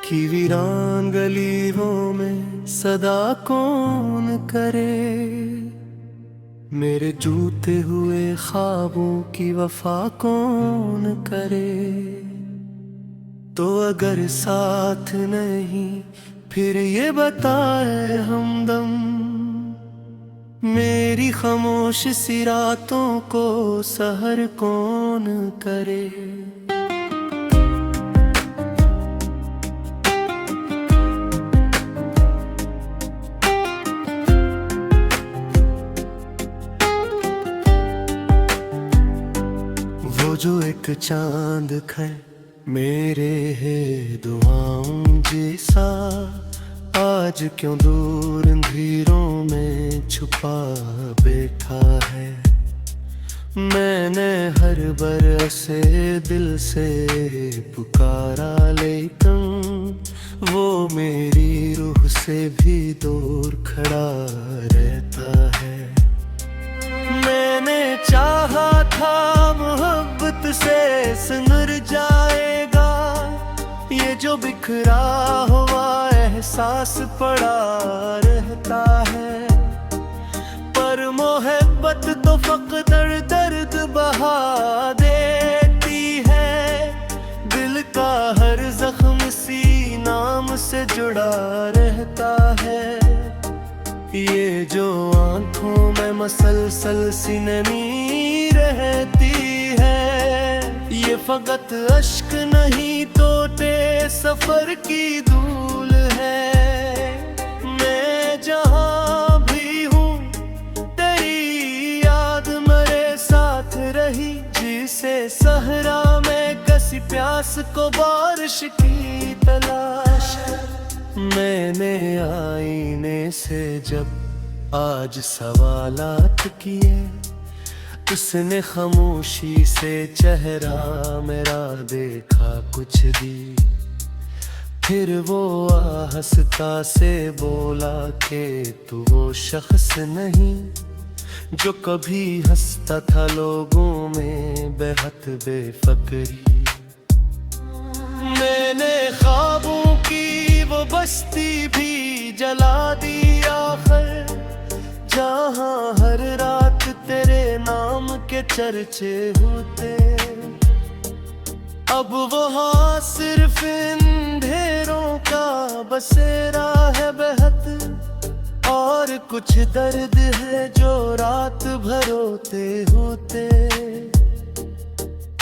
कि वीरान गलियों में सदा कौन करे, मेरे जूते हुए ख्वाबों की वफा कौन करे। तो अगर साथ नहीं फिर ये बताए हमदम, मेरी खामोश सी रातों को सहर कौन करे। वो जो एक चांद खै मेरे है दुआओं जैसा, आज क्यों दूर अंधेरों में छुपा बैठा है। मैंने हर बरसे दिल से पुकारा, लेकिन वो मेरी रूह से भी दूर खड़ा रहता है। मैंने चाहा था मोहब्बत से सिमर जाएगा, ये जो बिखरा हुआ एहसास पड़ा रहता है। पर मोहब्बत तो फकत दर्द बहा देती है, दिल का हर जख्म सी नाम से जुड़ा रहता है। ये जो आंखों में मसलसल सी नमी रहती है, ये फकत अश्क नहीं टूटे सफर की धूल है। मैं जहां भी हूँ तेरी याद मेरे साथ रही, जिसे सहरा में कसी प्यास को बारिश की तलाश। मैंने आईने से जब आज सवालात किए, उसने खामोशी से चेहरा मेरा देखा कुछ दी। फिर वो आहिस्ता से बोला कि तू वो शख्स नहीं जो कभी हंसता था लोगों में बेहद बेफक्री। मैंने ख्वाबों की वो बस्ती भी जला दी आखिर, जहाँ हर रात तेरे नाम के चर्चे होते। अब वहाँ सिर्फ अंधेरों का बसेरा है बेहद, और कुछ दर्द है जो रात भर रोते होते।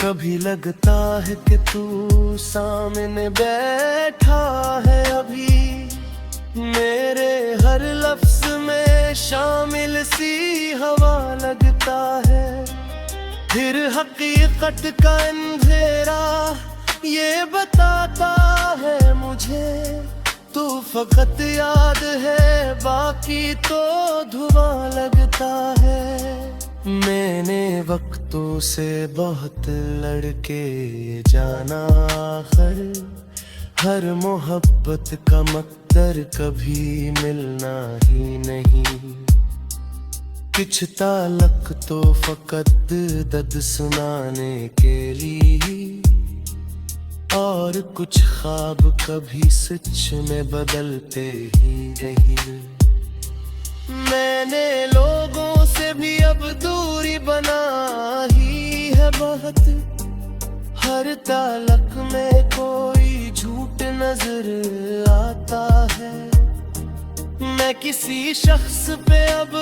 कभी लगता है कि तू सामने बैठा है अभी, मेरे हर लफ्ज में शामिल सी हवा लगता है। फिर हकीकत का अंधेरा ये बताता है मुझे, तू फकत याद है बाकी तो धुआं लगता है। मैंने वक्तों से बहुत लड़के जाना आखिर, हर मोहब्बत का मकदर कभी मिलना ही नहीं। कुछ ताल्लुक तो फकत दर्द सुनाने के लिए, और कुछ ख्वाब कभी सच में बदलते ही नहीं। मैंने लोगों से भी अब दूरी बना ही है बहुत, हर ताल्लुक में कोई झूठ नजर आता है। मैं किसी शख्स पे अब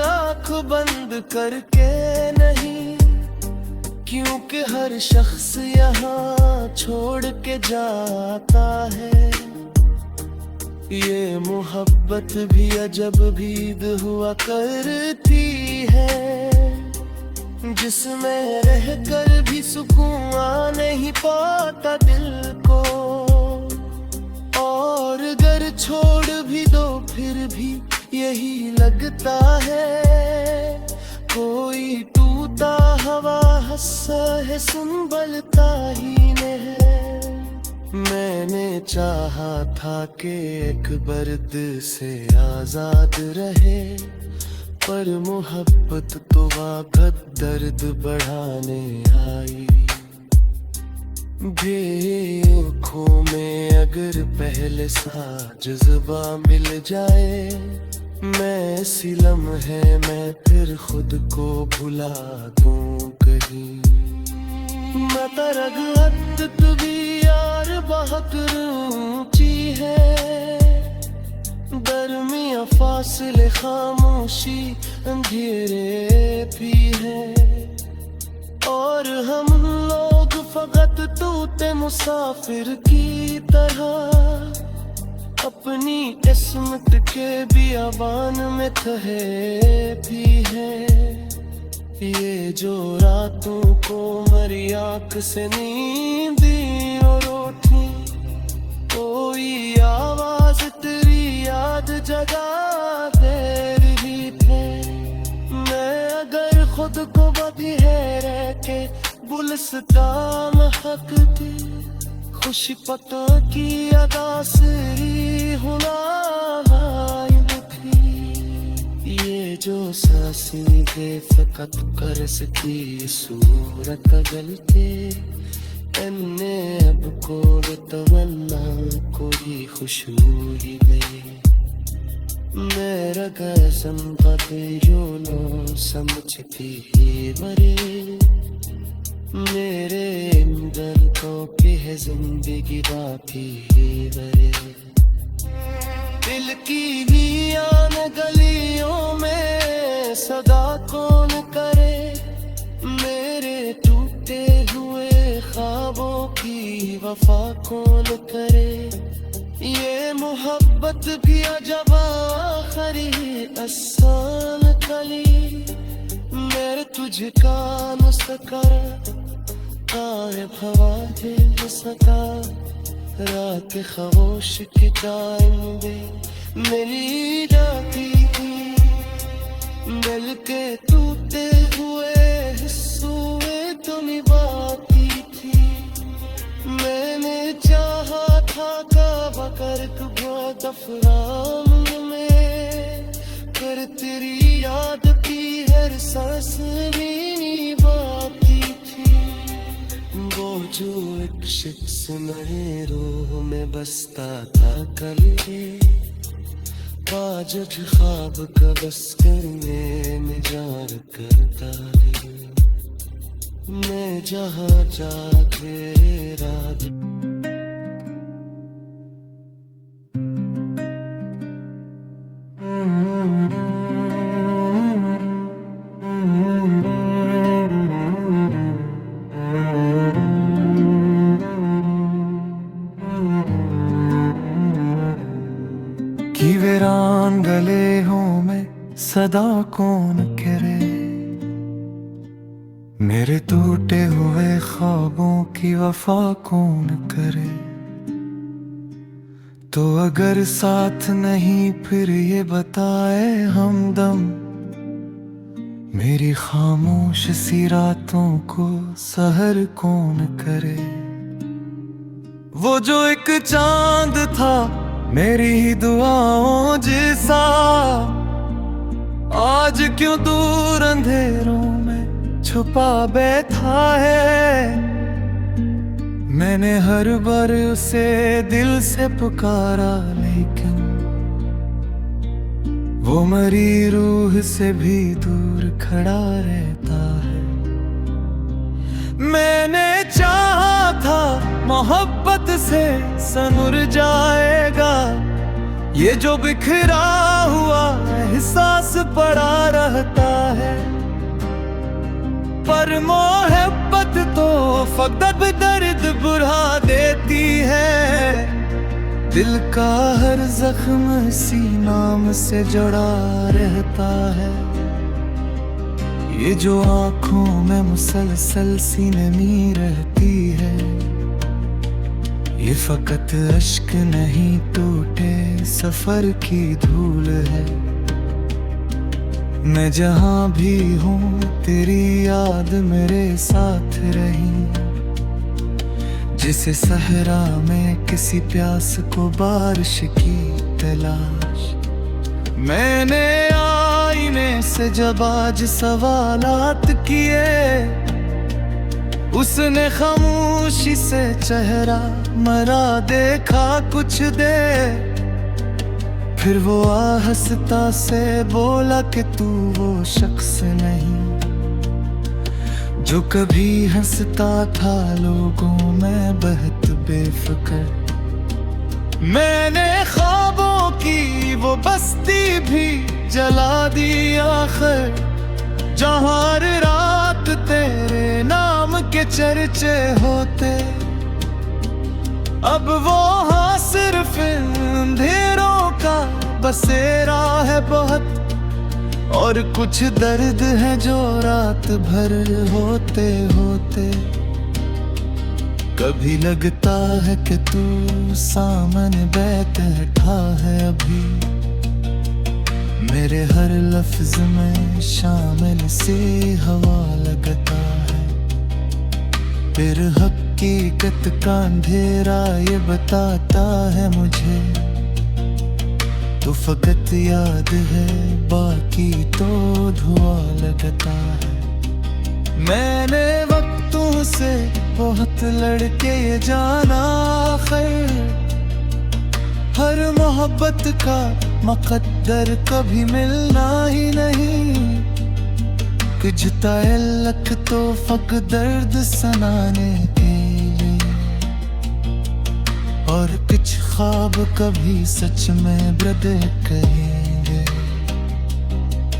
आँख बंद करके नहीं, क्योंकि हर शख्स यहाँ छोड़ के जाता है। ये मोहब्बत भी अजब भीद हुआ करती है, जिसमें रहकर भी सुकून आ नहीं पाता दिल को। और अगर छोड़ भी दो फिर भी यही लगता है, कोई टूटा हवा हंसा है संभलता ही नहीं। मैंने चाहा था कि एक बर्द से आजाद रहे, पर मोहब्बत तो वाक़त दर्द बढ़ाने आई। बेखों में अगर पहले सा जज्बा मिल जाए, मैं सिलम है मैं फिर खुद को भुला दूं कहीं। मैं तरगत भी यार बहुत ऊंची है, दरमिया फासले खामोशी अंधेरे भी है, और हम लोग फकत तूते मुसाफिर की तरह अपनी किस्मत के बियाबान में ठहरे भी है। ये जो रातों को मरी आँख से नींदी और उठी, कोई आवाज तेरी याद जगा दे रही थे। मैं अगर खुद को बधिर के गुलिस्ता महकती, खुशी पता की अदा से होना थी। ये जो सांसें दे फकत कर्ज की सूरत गलते, एन्ने अब कोड तमन्ना कोई खुशबू में। मेरा कसम पते जो नो समझती मरे, मेरे दर्दों की है जिंदगी बाकी बरे। दिल की मियान गलियों में सदा कौन करे, मेरे टूटे हुए ख्वाबों की वफा कौन करे। ये मोहब्बत भी अजब आखिरी आसान कली, मेरे तुझका मुस्कर गायब हवा दे सका। रात खामोश के टाइम में मिली जाती थी, मिल के टूटे हुए हिस्सों में तो निभाती थी। मैंने चाहा था कब कर बहुत अफराम में, कर तेरी याद की हर सांस निभाती थी। वो जो एक शख्स मेरे रूह में बसता था कल, आज ख्वाब का बस करने में जार करता है। मैं जहाँ जाके रात की वीरान गले हूँ मैं सदा कौन करे, मेरे टूटे हुए ख्वाबों की वफा कौन करे। तो अगर साथ नहीं फिर ये बताए हमदम, मेरी खामोश सी रातों को सहर कौन करे। वो जो एक चांद था मेरी ही दुआओं जैसा, आज क्यों दूर अंधेरों में छुपा बैठा है। मैंने हर बार उसे दिल से पुकारा, लेकिन वो मरी रूह से भी दूर खड़ा रहता है। मैंने चाहा था मोहब्बत से सनुर जाएगा, ये जो बिखरा हुआ एहसास पड़ा रहता है। पर मोहब्बत तो फकत दर्द बुढ़ा देती है, दिल का हर जख्म इसी नाम से जुड़ा रहता है। ये जो आँखों में मुसलसल सी नमी रहती है, ये फकत अश्क नहीं टूटे सफर की धूल है। मैं जहाँ भी हूँ तेरी याद मेरे साथ रही, जिसे सहरा में किसी प्यास को बारिश की तलाश। मैंने आईने से जब आज सवालात किए, उसने खामोशी से चेहरा मरा देखा कुछ देर, फिर वो आहिस्ता से बोला कि तू वो शख्स नहीं जो कभी हंसता था लोगों में बहत बेफिक्र। मैंने ख्वाबों की वो बस्ती भी जला दी आखिर, जहाँ हर रात तेरे नाम के चर्चे होते। अब वो हाँ सिर्फ अंधेरों का बसेरा है बहुत, और कुछ दर्द है जो रात भर होते होते। कभी लगता है कि तू सामने बैठा है अभी, मेरे हर लफ्ज में शामिल सी हवा लगता है। फिर हकीकत का अंधेरा ये बताता है मुझे, तो फकत याद है बाकी तो धुआं लगता है। मैंने वक्तों से बहुत लड़के ये जाना खैर, हर मोहब्बत का मुकद्दर कभी मिलना ही नहीं। कुछ ताल्लुक तो फक दर्द सनाने के लिए, और कुछ ख्वाब कभी सच में ब्रदे कहेंगे।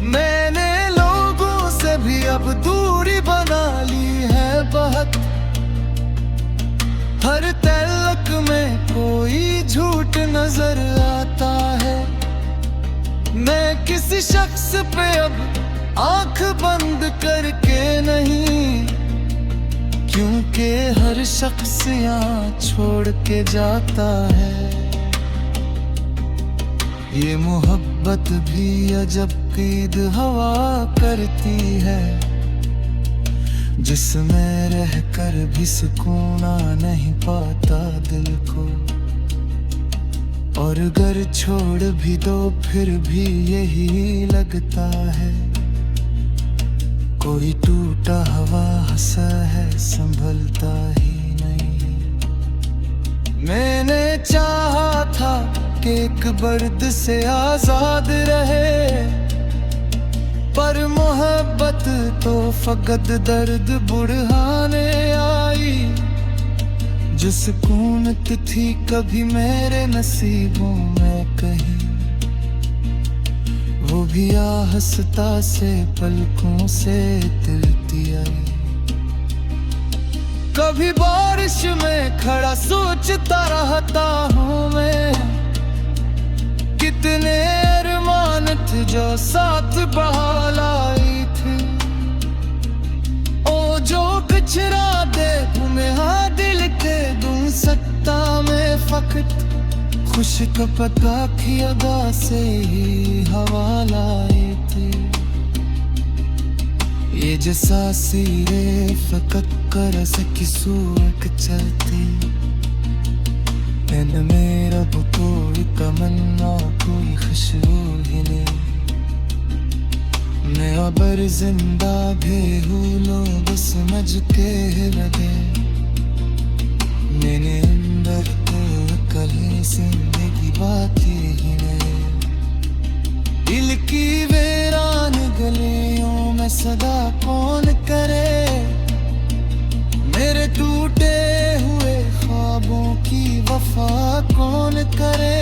मैंने लोगों से भी अब दूरी बना ली है बहुत, हर ताल्लुक में कोई झूठ नजर आता है। मैं किसी शख्स पे अब आंख बंद करके नहीं, क्योंकि हर शख्स यहाँ छोड़ के जाता है। ये मोहब्बत भी अजब कीद हवा करती है, जिसमें रहकर भी सुकून नहीं पाता दिल को। और अगर छोड़ भी दो फिर भी यही लगता है, कोई टूटा हवा हंसा है संभलता ही नहीं। मैंने चाहा था कि एक बर्द से आजाद रहे, पर मोहब्बत तो फकत दर्द बुढ़ाने आई। जो सुकूनत थी कभी मेरे नसीबों में कहीं, वो भी आहिस्ता से पलकों से तिलती आई। कभी बारिश में खड़ा सोचता रहता हूँ मैं, कितने अरमान थे जो साथ बहा लाई थी। ओ जो बिछड़ा दे तुम्हें हाँ दिल के दूं सकता मैं फकत, खुश का पता की अदा से ही हवा लाए थे। ये जैसा सीरे फकत कर सकी सूरक चलती, मैंने मेरा कोई तमन्ना कोई खुशबू ही नहीं। मैं अबर जिंदा भी हूँ लोग समझ के लगे, मैंने अंदर तो कल जिंदगी बातें ही नहीं। दिल की वीरान गलियों में सदा कौन करे, मेरे टूटे हुए ख्वाबों की वफा कौन करे।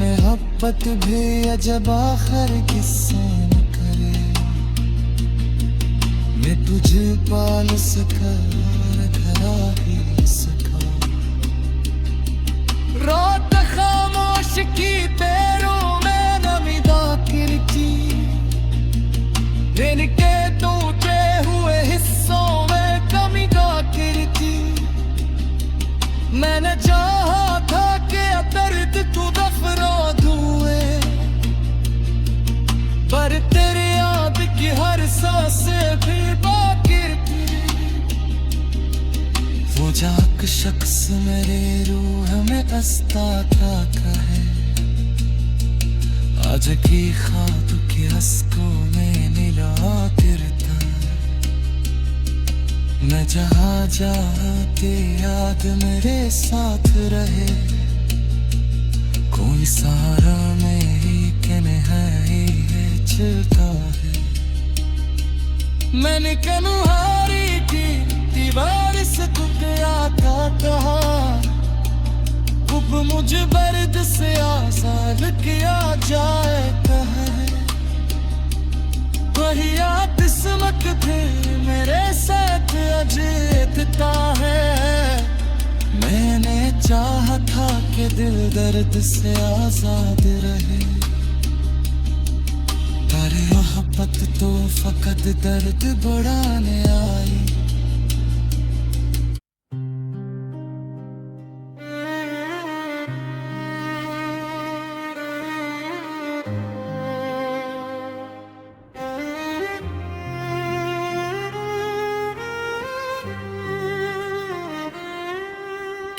मोहब्बत भी अजब आखिर किससे न करे, मैं तुझे पाल सका घरा ही सका। रात खामोश की पैरों में नमी दाखिल की, दिन के टूटे हुए हिस्सों में कमी दाखिल की। मैंने चाहा था कि दर्द तू दफना दूए, पर तेरी याद की हर सांस भी बाकी थी। वो जाक शख्स मेरे रूह में बसता था कहे, आज की ख्वाब की हंसकों में मिला फिरता। मैं जहाँ जहाँ के याद मेरे साथ रहे, कोई सहारा मेरी के नहीं है चलता है। मैंने कन्हारी की दीवार से कुछ आता कहा, अब मुझे बर्द से आजाद किया जाए कहा। वही किस्मत थे मेरे साथ अजीतता है। मैंने चाहा था कि दिल दर्द से आजाद रहे, पर मोहब्बत तो फकत दर्द बढ़ाने आई।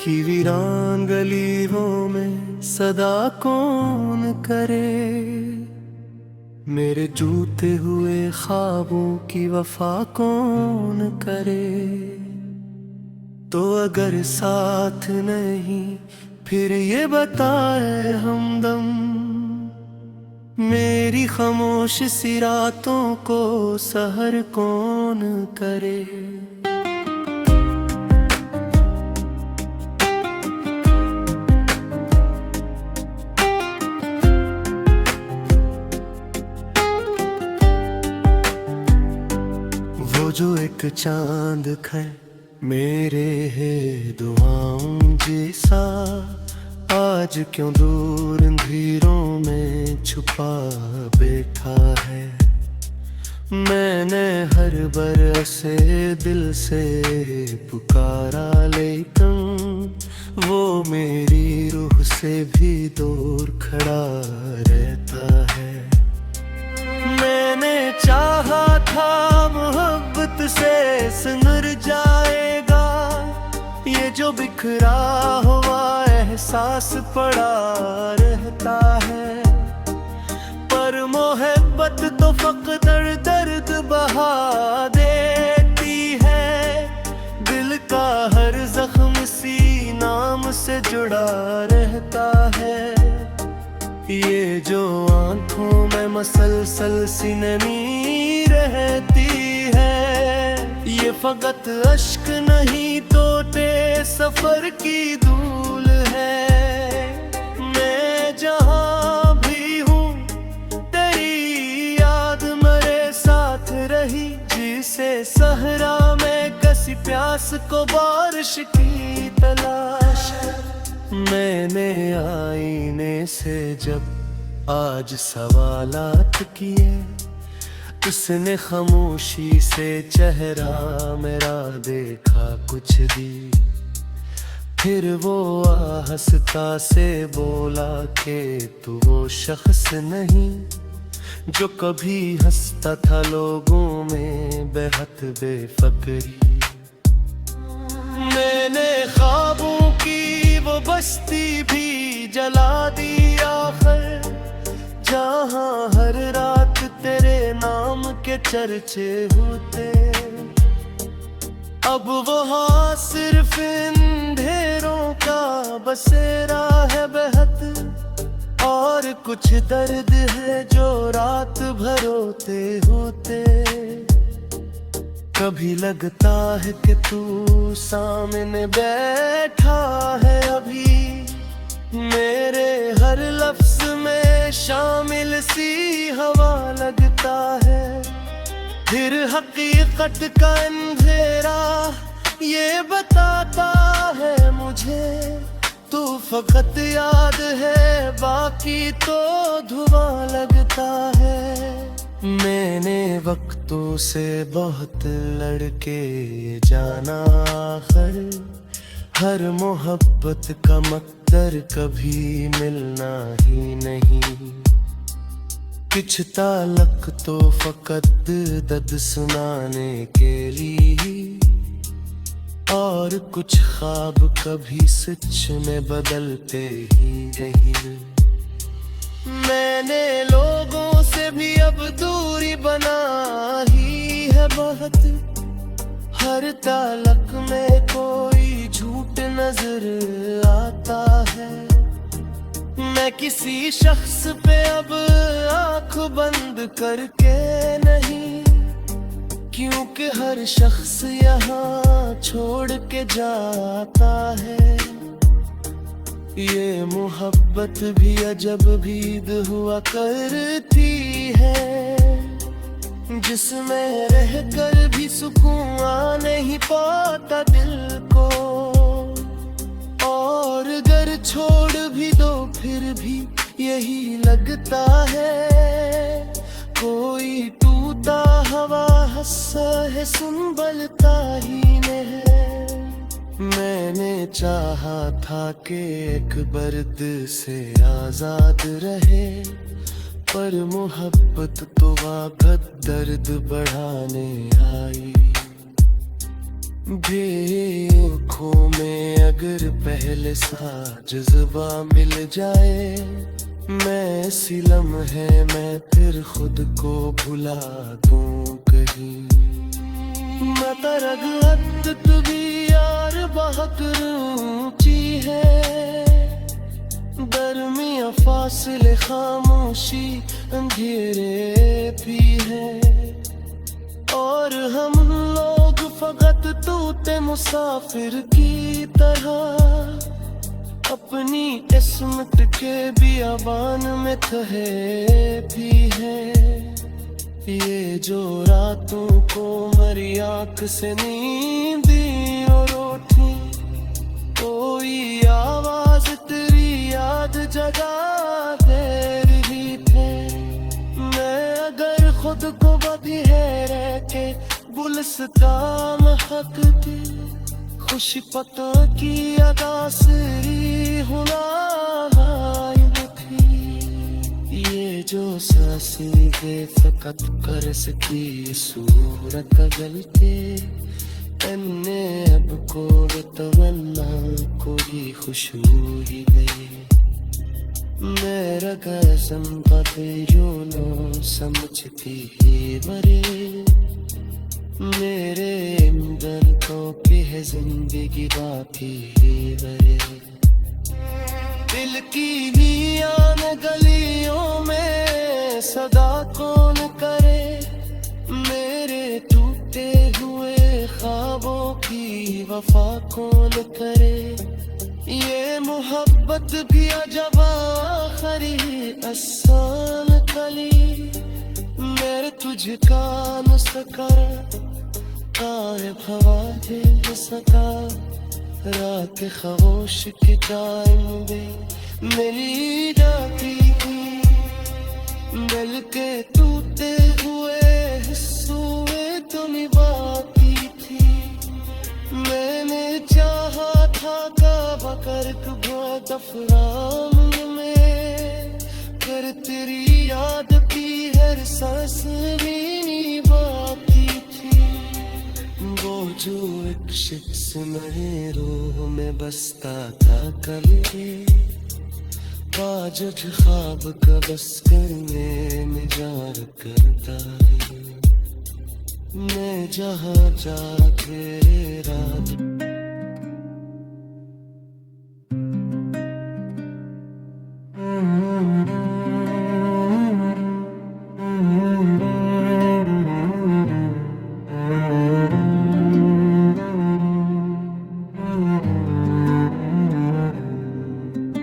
कि वीरान गलियों में सदा कौन करे, मेरे जूते हुए ख्वाबों की वफा कौन करे। तो अगर साथ नहीं फिर ये बताए हमदम, मेरी खामोश सी रातों को सहर कौन करे। जो एक चांद खै मेरे है दुआओं जैसा, आज क्यों दूर अंधेरों में छुपा बैठा है। मैंने हर बरसे दिल से पुकारा, लेकिन वो मेरी रूह से भी दूर खड़ा रहता है। मैंने चाहा था मोहब्बत से संवर जाएगा, ये जो बिखरा हुआ एहसास पड़ा रहता है। पर मोहब्बत तो फकत दर्द बहा देती है, दिल का हर जख्म सी नाम से जुड़ा रहता है। ये जो आंखों में मसलसल सी नमी रहती है, ये फकत अश्क नहीं टोटे सफर की धूल है। मैं जहाँ भी हूँ तेरी याद मेरे साथ रही, जिसे सहरा में कसी प्यास को बारिश की तलाश। मैंने आईने से जब आज सवालात किए, उसने खामोशी से चेहरा मेरा देखा कुछ दी। फिर वो आहिस्ता से बोला कि तू वो शख्स नहीं जो कभी हंसता था लोगों में बेहद बेफक्री। मैंने ख्वाबों की वो बस्ती भी जला दी आखिर, जहाँ हर रात तेरे नाम के चर्चे होते। अब वहाँ सिर्फ अंधेरों का बसेरा है बेहद, और कुछ दर्द है जो रात भर रोते होते। कभी लगता है कि तू सामने बैठा है अभी, मेरे हर लफ्ज में शामिल सी हवा लगता है। फिर हकीकत का अंधेरा ये बताता है मुझे, तू फकत याद है बाकी तो धुआं लगता है। मैंने वक्तों से बहुत लड़के जाना आखिर, हर मोहब्बत का मकदर कभी मिलना ही नहीं। कुछ ताल्लुक तो फकत दर्द सुनाने के लिए, और कुछ ख्वाब कभी सच में बदलते ही नहीं। मैंने लोगों से भी अब दूरी बना ही है बहुत, हर तालक में कोई झूठ नजर आता है। मैं किसी शख्स पे अब आंख बंद करके नहीं, क्योंकि हर शख्स यहाँ छोड़ के जाता है। ये मोहब्बत भी अजब भीद हुआ करती है, जिसमें रहकर भी सुकून आ नहीं पाता दिल को। और अगर छोड़ भी दो फिर भी यही लगता है, कोई टूटा हवा हंसा है संभलता ही नहीं। मैंने चाहा था कि एक बर्द से आजाद रहे, पर मोहब्बत तो वाक़त दर्द बढ़ाने आई। आँखों में अगर पहले सा जज्बा मिल जाए, मैं इसी लम्हे में फिर खुद को भुला दूं कहीं। मैं तरगत भी यार बहुत ऊंची है, दरमिया फासले खामोशी अंधेरे भी है। और हम लोग फकत तूते मुसाफिर की तरह अपनी किस्मत के बियाबान में कहे भी है। ये जो रातों को मरी आँख से नींदी और उठी, कोई आवाज तेरी याद जगा दे रही थे। मैं अगर खुद को बधिर के गुलस्ता महकती, खुशी पता की अदासरी हुआ थी। ये जो सांसें बेफकत कर सकी सूरत गलते, एन्ने अब कोई तमन्ना कोई खुशबू ही गई। मेरा कसम पे यूं समझती मरे, मेरे दर्दों की है जिंदगी बाकी बरे। दिल की मियान गलियों में सदा कौन करे, मेरे टूटे हुए ख्वाबों की वफा कौन करे। ये मोहब्बत भी अजब आखिरी आसान कली, मेरे तुझका नुस्खा गायब हवा दे सका। रात खामोश के टाइम में मेरी जाती थी, दिल के टूटे हुए हिस्सों में तो निभाती थी। मैंने चाहा था काबा कर दफराम में, कर तेरी याद की हर सांस मेरी बाती थी। वो जो एक शख्स मेरे रूह में बसता था कभी, आज ख्वाब का बस करने में जार करता है। मैं जहाँ जाके रात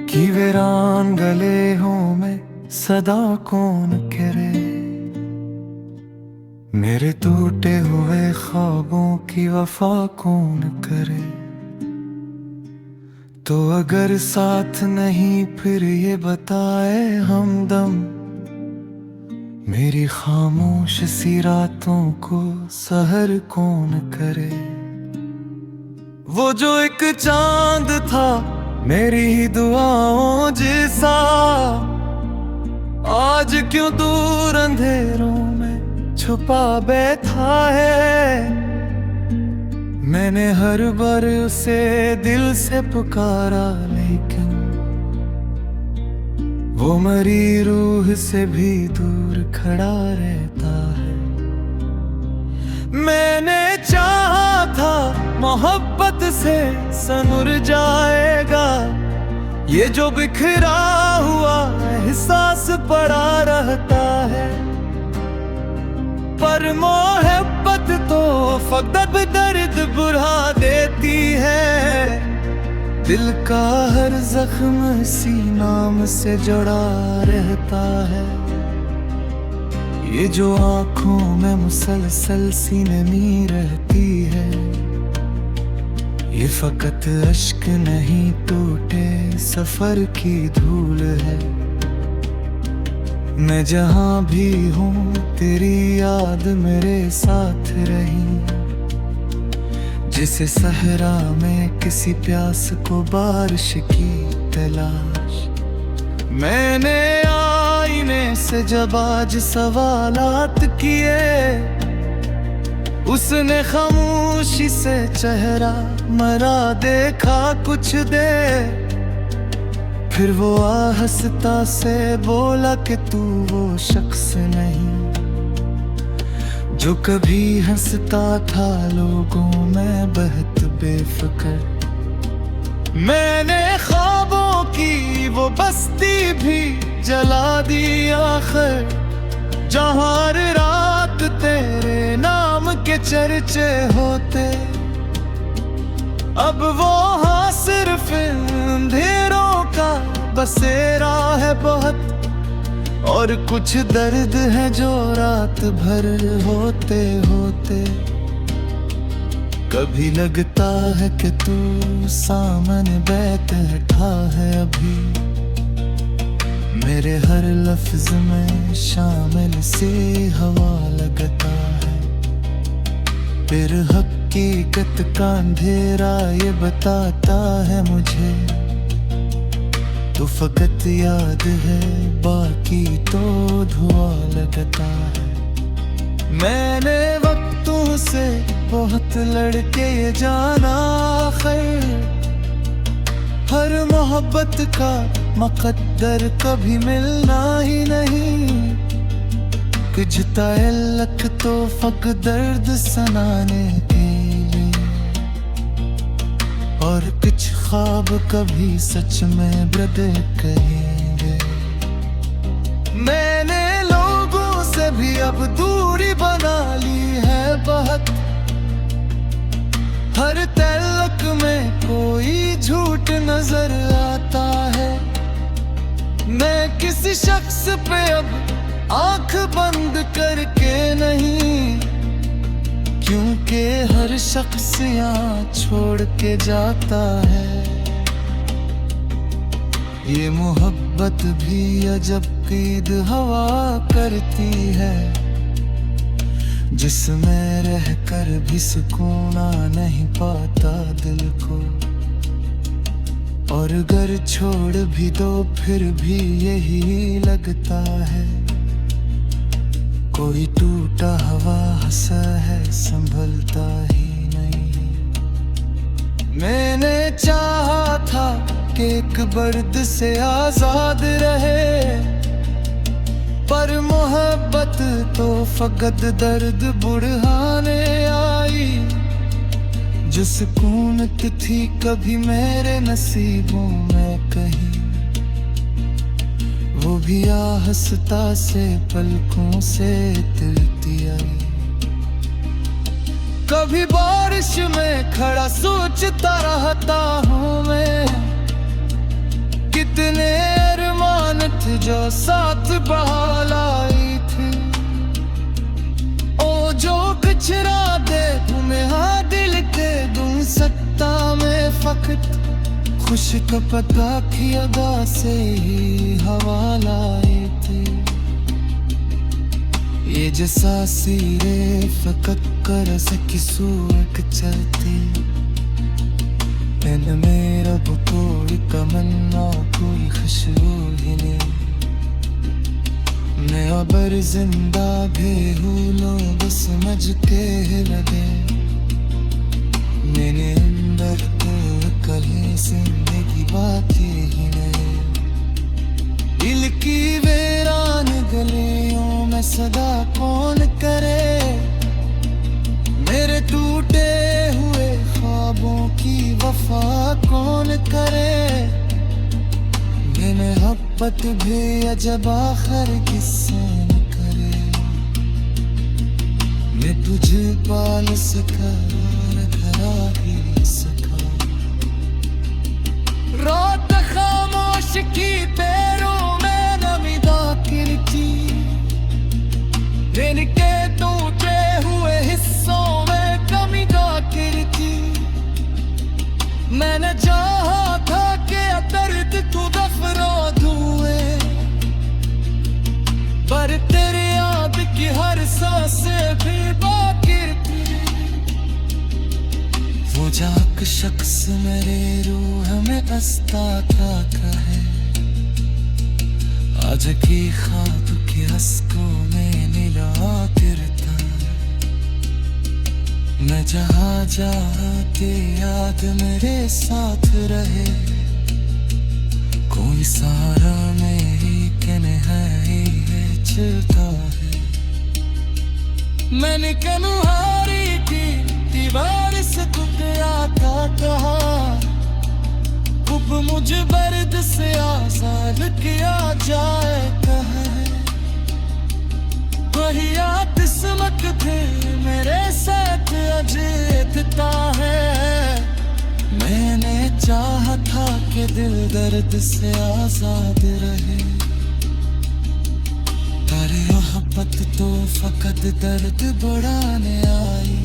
कि वीरान गले हों में सदा कौन करे, मेरे टूटे हुए ख्वाबों की वफा कौन करे। तो अगर साथ नहीं फिर ये बताए हमदम, मेरी खामोश सी रातों को सहर कौन करे। वो जो एक चांद था मेरी ही दुआओं जैसा, आज क्यों दूर अंधेरों में छुपा बैठा है। मैंने हर बार उसे दिल से पुकारा, लेकिन वो मरी रूह से भी दूर खड़ा रहता है। मैंने चाहा था मोहब्बत से सनुर जाएगा, ये जो बिखरा हुआ एहसास पड़ा रहता है। पर मोहब्बत तो फकत दर्द बुढ़ा देती है, दिल का हर जख्म इसी नाम से जुड़ा रहता है। ये जो आंखों में मुसलसल सी नमी रहती है, ये फकत अश्क नहीं टूटे सफर की धूल है। मैं जहां भी हूँ तेरी याद मेरे साथ रही, जिसे सहरा में किसी प्यास को बारिश की तलाश। मैंने आईने से जब आज सवालात किए, उसने खामोशी से चेहरा मरा देखा कुछ देर। फिर वो आहिस्ता से बोला कि तू वो शख्स नहीं जो कभी हंसता था लोगों में बहत बेफिक्र। मैंने ख्वाबों की वो बस्ती भी जला दी आखिर, जहाँ हर रात तेरे नाम के चर्चे होते। अब वो हाँ सिर्फ अंधेरों का बसेरा है बहुत, और कुछ दर्द है जो रात भर होते होते। कभी लगता है कि तू सामने बैठा है अभी, मेरे हर लफ्ज में शामिल सी हवा लगता है। फिर हकीकत का अंधेरा ये बताता है मुझे, तो फकत याद है बाकी तो धुआं लगता है। मैंने वक्तों से बहुत लड़के ये जाना खैर, हर मोहब्बत का मुकद्दर कभी मिलना ही नहीं। कुछ ताल्लुक तो फक दर्द सनाने के लिए, और कुछ ख्वाब कभी सच में ब्रदर कहेंगे। मैंने लोगों से भी अब दूरी बना ली है बहुत, हर ताल्लुक में कोई झूठ नजर आता है। मैं किसी शख्स पे अब आंख बंद करके नहीं, क्योंकि हर शख्स यहाँ छोड़ के जाता है। ये मोहब्बत भी अजब कीद हवा करती है, जिसमें रहकर भी सुकून नहीं पाता दिल को। और घर छोड़ भी दो फिर भी यही लगता है, कोई टूटा हवा हंसा है संभलता ही नहीं। मैंने चाहा था कि एक बर्द से आजाद रहे, पर मोहब्बत तो फकत दर्द बुढ़ाने आई। जो सुकूनत थी कभी मेरे नसीबों में कहीं, वो भी आहिस्ता से पलकों से तिलती आई। कभी बारिश में खड़ा सोचता रहता हूँ मैं, कितने अरमान थे जो साथ बहा लाई थी। ओ जो कचरा दे तुम्हें हाँ दिल के दूं सकता मैं फकत, खुश का पता की अदा से ही हवा लाए थे। ये जैसा सीरे फकत कर सकी सूरक चलती, इन मेरा कोई तमन्ना कोई खुशबू ही नहीं। मैं अबर जिंदा भी हूँ लोग समझ के लगे, मेरे अंदर तो कहीं जिंदगी बातें ही नहीं। दिल की वीरान गलियों में सदा कौन करे, मोहब्बत भी अजब आखिर किससे न करे। मैं तुझे पाल सका और घरा भी सका। रात खामोश की पैरों में नमी दाखिल की। दिन के टूटे हुए हिस्सों में कमी दाखिल की। मैंने चाहा था कि दर्द तू दफना दूए, पर तेरी याद की हर सांस भी बाकी थी। वो जाक शख्स मेरे रूह में बसता था कहे, आज की ख्वाब की हस्कों में नीला गिरता। मैं जहाँ जहाँ की याद मेरे साथ रहे, कोई सहारा मेरी के नहीं है चलता है। मैंने कन्हारी की दीवार से टकराता कहा, अब मुझे बर्द से आजाद किया जाए कहा। वही किस्मत थे मेरे साथ अजीतता है। मैंने चाहा था कि दिल दर्द से आजाद रहे, पर मोहब्बत तो फकत दर्द बढ़ाने आई।